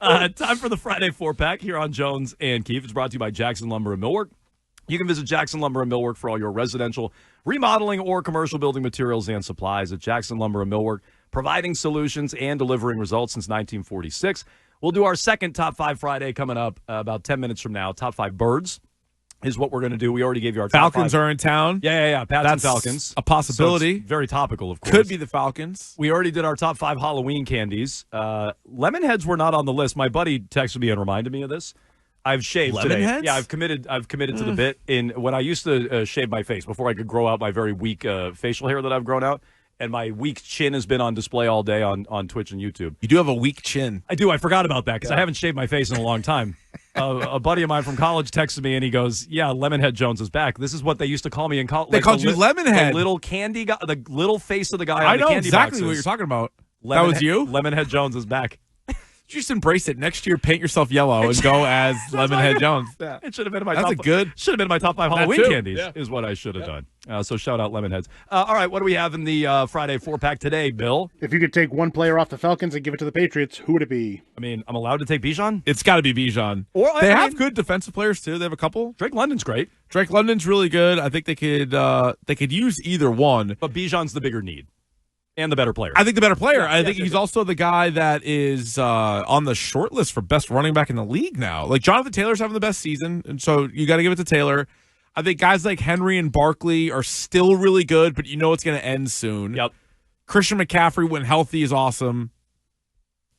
Time for the Friday 4-pack here on Jones and Keefe. It's brought to you by Jackson Lumber and Millwork. You can visit Jackson Lumber and Millwork for all your residential, remodeling, or commercial building materials and supplies at Jackson Lumber and Millwork, providing solutions and delivering results since 1946. We'll do our second Top 5 Friday coming up about 10 minutes from now. Top 5 birds is what we're going to do. We already gave you our top Falcons 5. are in town. Yeah. Pats and That's Falcons. a possibility. So very topical, of course. Could be the Falcons. We already did our top 5 Halloween candies. Lemonheads were not on the list. My buddy texted me and reminded me of this. I've shaved today. Lemonheads? Yeah, I've committed to the bit. When I used to shave my face before I could grow out my very weak facial hair that I've grown out, and my weak chin has been on display all day on Twitch and YouTube. You do have a weak chin. I do. I forgot about that because I haven't shaved my face in a long time. A buddy of mine from college texted me and he goes, "Yeah, Lemonhead Jones is back. This is what they used to call me in college. They called you Lemonhead. The little candy guy, the little face of the guy. I on the know candy exactly boxes. what you're talking about. That was you? Lemonhead Jones is back. Just embrace it. Next year, paint yourself yellow and go as Lemonhead Jones. Yeah. It should have been in my Should have been in my top 5 Halloween candies. Yeah. Is what I should have done. So shout out Lemonheads. All right, what do we have in the Friday 4-pack today, Bill? If you could take one player off the Falcons and give it to the Patriots, who would it be? I mean, I'm allowed to take Bijan. It's got to be Bijan. They have good defensive players too. They have a couple. Drake London's great. Drake London's really good. I think they could use either one. But Bijan's the bigger need. And the better player. I think the better player. I think he's also the guy that is on the short list for best running back in the league now. Like Jonathan Taylor's having the best season, and so you got to give it to Taylor. I think guys like Henry and Barkley are still really good, but you know it's going to end soon. Yep. Christian McCaffrey, when healthy, is awesome.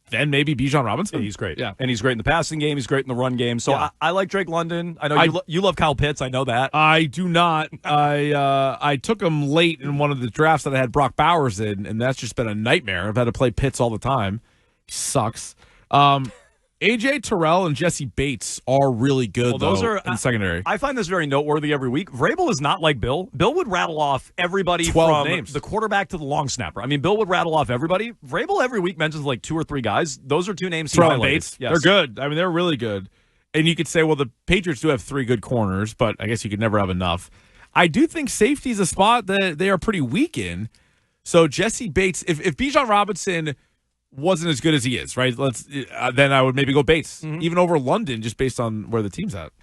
Then maybe Bijan Robinson. Yeah, he's great. Yeah. And he's great in the passing game. He's great in the run game. So I like Drake London. I know you love Kyle Pitts. I know that. I do not. I took him late in one of the drafts that I had Brock Bowers in, and that's just been a nightmare. I've had to play Pitts all the time. He sucks. A.J. Terrell and Jesse Bates are really good, those are in secondary. I find this very noteworthy every week. Vrabel is not like Bill. Bill would rattle off everybody 12 from names. The quarterback to the long snapper. I mean, Bill would rattle off everybody. Vrabel every week mentions like 2 or 3 guys. Those are 2 names he Terrell and highlighted. Bates, Yes. they're good. I mean, they're really good. And you could say, well, the Patriots do have 3 good corners, but I guess you could never have enough. I do think safety is a spot that they are pretty weak in. So Jesse Bates, if Bijan Robinson wasn't as good as he is, right? Then I would maybe go Bates, even over London, just based on where the team's at.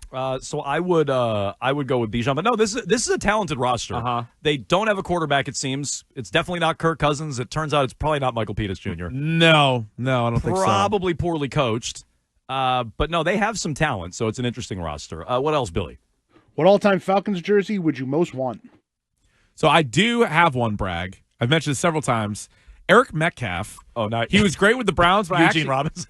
So I would go with Bijan, but no, this is a talented roster. They don't have a quarterback. It seems it's definitely not Kirk Cousins. It turns out it's probably not Michael Pettis Jr. No, I don't think so. Probably poorly coached, but no, they have some talent. So it's an interesting roster. What else, Billy? What all-time Falcons jersey would you most want? So I do have one, Bragg. I've mentioned it several times. Eric Metcalf. Oh, no. He was great with the Browns. But Eugene Robinson.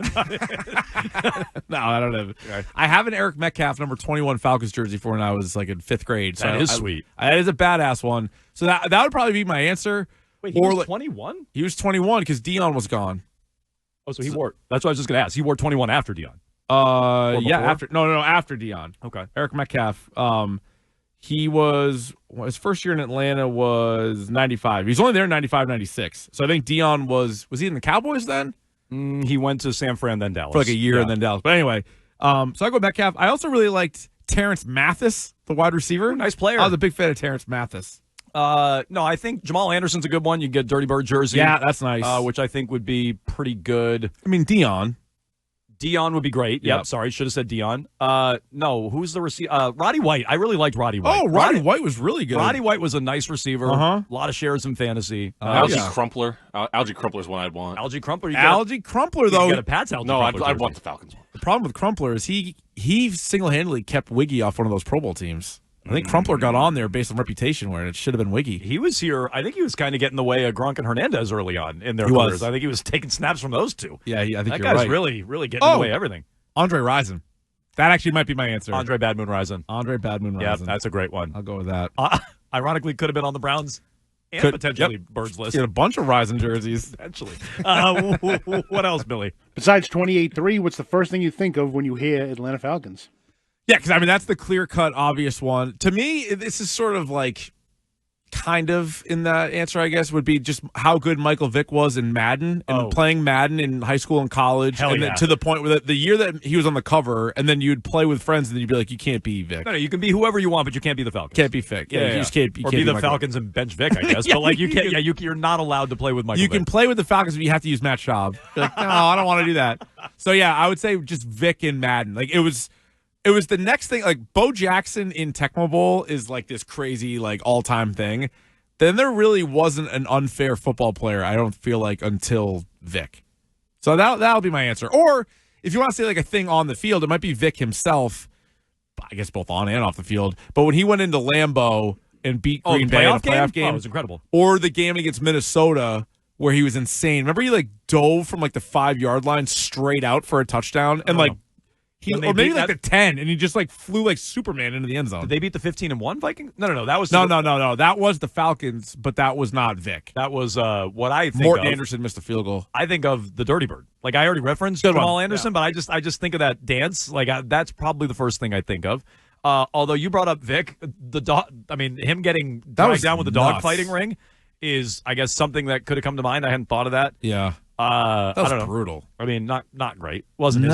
No, I don't have it. Right. I have an Eric Metcalf number 21 Falcons jersey for when I was like in 5th grade. So that is sweet. That is a badass one. So that would probably be my answer. Wait, he was 21? He was 21 because Dion was gone. Oh, so he wore. That's what I was just going to ask. He wore 21 after Dion. Yeah, after Dion. Okay. Eric Metcalf. He was his first year in Atlanta was 95. He was only there in 95, 96. So I think Dion was he in the Cowboys then? He went to San Fran, then Dallas for like a year, and then Dallas. But anyway, so I go Metcalf. I also really liked Terrence Mathis, the wide receiver. Nice player. I was a big fan of Terrence Mathis. No, I think Jamal Anderson's a good one. You get Dirty Bird jersey. Yeah, that's nice. Which I think would be pretty good. I mean, Dion would be great. Yep. Sorry, should have said Dion. No, who's the receiver? Roddy White. I really liked Roddy White. Oh, Roddy White was really good. Roddy White was a nice receiver. A lot of shares in fantasy. Algie Crumpler. Algie Crumpler is one I'd want. Algie Crumpler. Crumpler, though. You get a Pat's Algie No, Crumpler I'd want the Falcons one. The problem with Crumpler is he single-handedly kept Wiggy off one of those Pro Bowl teams. I think Crumpler got on there based on reputation where it should have been Wiggy. He was here. I think he was kind of getting in the way of Gronk and Hernandez early on in their careers. I think he was taking snaps from those two. Yeah, I think that you're guy's right. really getting in the way of everything. Andre Rison. That actually might be my answer. Andre Bad Moon Rison. Yeah, that's a great one. I'll go with that. Ironically, could have been on the Browns and potentially Birds list. Get a bunch of Rison jerseys. Potentially. What else, Billy? Besides 28-3, what's the first thing you think of when you hear Atlanta Falcons? Yeah, because, I mean, that's the clear-cut, obvious one. To me, this is sort of like kind of in that answer, I guess, would be just how good Michael Vick was in Madden and playing Madden in high school and college. Hell and yeah. then to the point where the year that he was on the cover, and then you'd play with friends, and then you'd be like, you can't be Vick. No, you can be whoever you want, but you can't be the Falcons. Can't be Vick. Yeah, you just can't. You or can't be the Michael Falcons and bench Vick, I guess. But like you can't. Yeah, you're not allowed to play with Michael. You Vick. can play with the Falcons, but you have to use Matt Schaub. You're like, no, I don't want to do that. So yeah, I would say just Vick in Madden. Like it was the next thing. Like Bo Jackson in Tecmo Bowl is like this crazy like all time thing. Then there really wasn't an unfair football player, I don't feel like, until Vick. So that'll be my answer. Or if you want to say like a thing on the field, it might be Vick himself. I guess both on and off the field. But when he went into Lambeau and beat Green Bay in a playoff game, it was incredible. Or the game against Minnesota where he was insane. Remember he like dove from like the 5-yard line straight out for a touchdown and like or maybe like the 10, and he just like flew like Superman into the end zone. Did they beat the 15-1 Vikings? No. That was no. That was the Falcons, but that was not Vick. That was what I think. Morton of. Anderson missed a field goal. I think of the Dirty Bird. Like I already referenced Jamal Anderson, but I just think of that dance. Like that's probably the first thing I think of. Although you brought up Vick, the dog. I mean, him getting dragged down with the dog fighting ring is, I guess, something that could have come to mind. I hadn't thought of that. Yeah. That was I don't know. Brutal. I mean, not great. Wasn't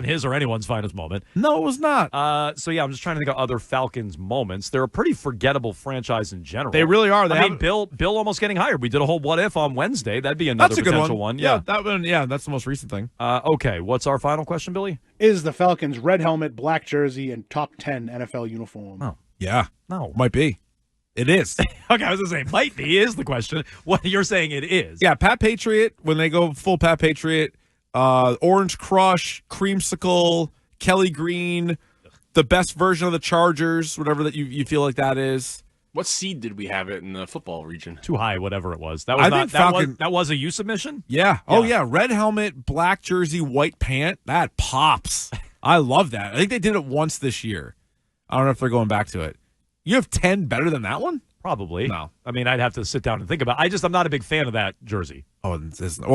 his or anyone's finest moment. No, it was not. So yeah, I'm just trying to think of other Falcons moments. They're a pretty forgettable franchise in general. They really are. I mean, Bill almost getting hired. We did a whole what if on Wednesday. That'd be another potential one. Yeah, that one. Yeah, that's the most recent thing. Okay, what's our final question, Billy? Is the Falcons red helmet, black jersey, and top 10 NFL uniform? Oh. Yeah. No. Might be. It is. Okay, I was going to say, might be is the question. What you're saying it is. Yeah, Pat Patriot, when they go full Pat Patriot, Orange Crush, Creamsicle, Kelly Green, the best version of the Chargers, whatever that you feel like that is. What seed did we have it in the football region? Too high, whatever it was. That was that was a you submission? Yeah. Oh, yeah. Red helmet, black jersey, white pant. That pops. I love that. I think they did it once this year. I don't know if they're going back to it. You have 10 better than that one? Probably. No. I mean, I'd have to sit down and think about it. I'm not a big fan of that jersey. Oh,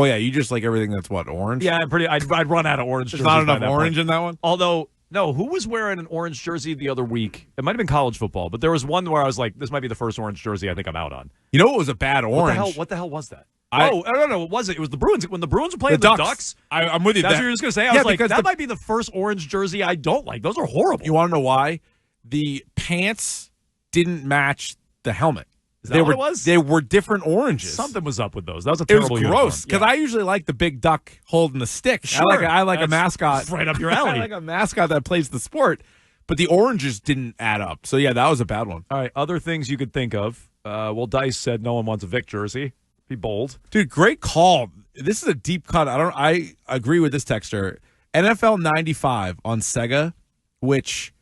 yeah. You just like everything that's what, orange? Yeah, I'd run out of orange jerseys. There's not enough orange in that one? Although, no, who was wearing an orange jersey the other week? It might have been college football, but there was one where I was like, this might be the first orange jersey I think I'm out on. You know what was a bad orange? What the hell was that? No, it wasn't. It was the Bruins. When the Bruins were playing the Ducks. I'm with you. That's what you were just going to say? I was like, that might be the first orange jersey I don't like. Those are horrible. You want to know why? The pants didn't match the helmet. Is that what it was? They were different oranges. Something was up with those. That was a terrible uniform. It was gross because I usually like the big duck holding the stick. Sure. I like a mascot. Right up your alley. I like a mascot that plays the sport. But the oranges didn't add up. So, yeah, that was a bad one. All right, other things you could think of. Dice said no one wants a Vic jersey. Be bold. Dude, great call. This is a deep cut. I agree with this texter. NFL 95 on Sega, which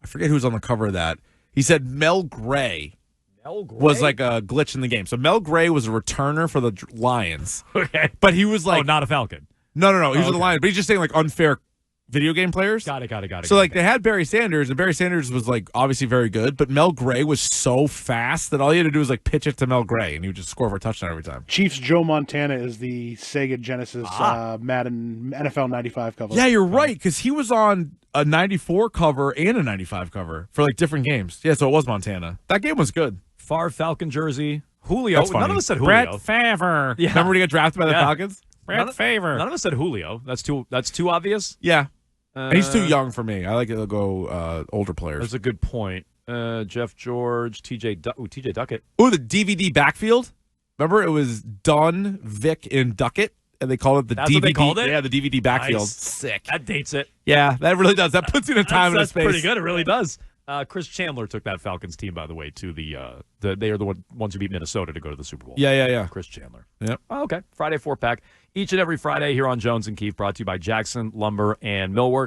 I forget who's on the cover of that. He said Mel Gray was like a glitch in the game. So Mel Gray was a returner for the Lions. Okay. But he was like... Oh, not a Falcon. No. He was with the Lions. But he's just saying like unfair video game players. Got it. So like they had Barry Sanders, and Barry Sanders was like obviously very good, but Mel Gray was so fast that all you had to do was like pitch it to Mel Gray, and he would just score for a touchdown every time. Chiefs Joe Montana is the Sega Genesis Madden NFL 95 cover. Yeah, you're right, because he was on a 94 cover and a 95 cover for like different games. Yeah, so it was Montana. That game was good. Favre Falcon jersey. Julio. None of us said Julio. Brett Favre. Yeah. Remember when he got drafted by the Falcons? Brett Favre. None of us said Julio. That's too obvious. Yeah. He's too young for me. I like to go older players. That's a good point. Jeff George, TJ Duckett. Oh, the DVD backfield. Remember, it was Dunn, Vick, and Duckett, and they called it the That's DVD. What they called it? Yeah, the DVD backfield. Nice. Sick. That dates it. Yeah, that really does. That puts you in a time and a space. That's pretty good. It really does. Chris Chandler took that Falcons team, by the way, to they are the ones who beat Minnesota to go to the Super Bowl. Yeah. Chris Chandler. Yep. Oh, okay. Friday 4-pack. Each and every Friday here on Jones and Keefe, brought to you by Jackson Lumber and Millwork.